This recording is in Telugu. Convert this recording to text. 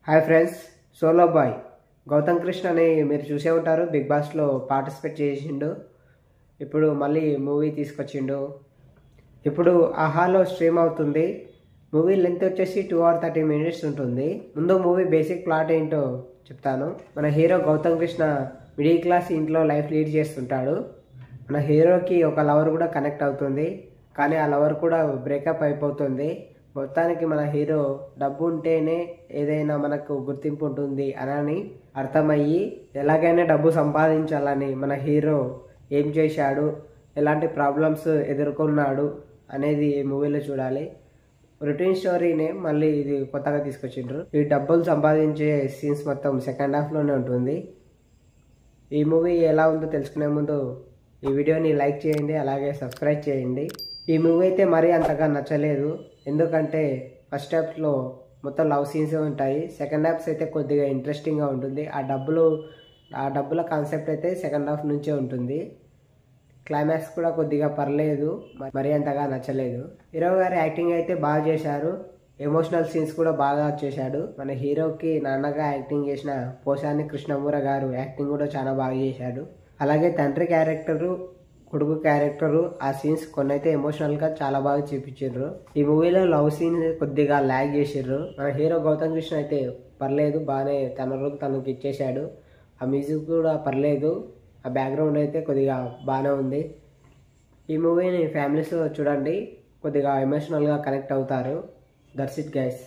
Hi friends, solo boy Gautam Krishna అని మీరు చూసే ఉంటారు. బిగ్ బాస్లో పార్టిసిపేట్ చేసిండు. ఇప్పుడు మళ్ళీ మూవీ తీసుకొచ్చిండు. ఇప్పుడు ఆహాలో స్ట్రీమ్ అవుతుంది. మూవీ లెంత్ వచ్చేసి 2 hours 30 minutes ఉంటుంది. ముందు మూవీ బేసిక్ ప్లాట్ ఏంటో చెప్తాను. మన hero Gautam Krishna middle class ఇంట్లో లైఫ్ లీడ్ చేస్తుంటాడు. మన హీరోకి ఒక లవర్ కూడా కనెక్ట్ అవుతుంది, కానీ ఆ లవర్ కూడా బ్రేకప్ అయిపోతుంది. మొత్తానికి మన హీరో డబ్బు ఉంటేనే ఏదైనా మనకు గుర్తింపు ఉంటుంది అని అర్థమయ్యి ఎలాగైనా డబ్బు సంపాదించాలని మన హీరో ఏం చేశాడు, ఎలాంటి ప్రాబ్లమ్స్ ఎదుర్కొన్నాడు అనేది ఈ మూవీలో చూడాలి. రొటీన్ స్టోరీనే మళ్ళీ ఇది కొత్తగా తీసుకొచ్చిండ్రు. ఈ డబ్బులు సంపాదించే సీన్స్ మొత్తం సెకండ్ హాఫ్లోనే ఉంటుంది. ఈ మూవీ ఎలా ఉందో తెలుసుకునే ముందు ఈ వీడియోని లైక్ చేయండి, అలాగే సబ్స్క్రైబ్ చేయండి. ఈ మూవీ అయితే మరీ అంతగా నచ్చలేదు, ఎందుకంటే ఫస్ట్ హాఫ్లో మొత్తం లవ్ సీన్స్ ఉంటాయి. సెకండ్ హాఫ్స్ అయితే కొద్దిగా ఇంట్రెస్టింగ్గా ఉంటుంది. ఆ డబ్బుల కాన్సెప్ట్ అయితే సెకండ్ హాఫ్ నుంచే ఉంటుంది. క్లైమాక్స్ కూడా కొద్దిగా పర్లేదు, మరీ అంతగా నచ్చలేదు. హీరో గారి యాక్టింగ్ అయితే బాగా చేశారు. ఎమోషనల్ సీన్స్ కూడా బాగా చేశాడు. మన హీరోకి నాన్నగా యాక్టింగ్ చేసిన పోసాని కృష్ణమూర్తి గారు యాక్టింగ్ కూడా చాలా బాగా చేశాడు. అలాగే తండ్రి క్యారెక్టరు, కొడుకు క్యారెక్టరు, ఆ సీన్స్ కొన్ని అయితే ఎమోషనల్గా చాలా బాగా చూపించారు. ఈ మూవీలో లవ్ సీన్ కొద్దిగా ల్యాగ్ చేసారు. మన హీరో గౌతమ్ కృష్ణ అయితే పర్లేదు, బాగానే తన రోజు తనకి ఇచ్చేశాడు. ఆ మ్యూజిక్ కూడా పర్లేదు, ఆ బ్యాక్గ్రౌండ్ అయితే కొద్దిగా బాగానే ఉంది. ఈ మూవీని ఫ్యామిలీస్తో చూడండి, కొద్దిగా ఎమోషనల్గా కనెక్ట్ అవుతారు. That's it guys.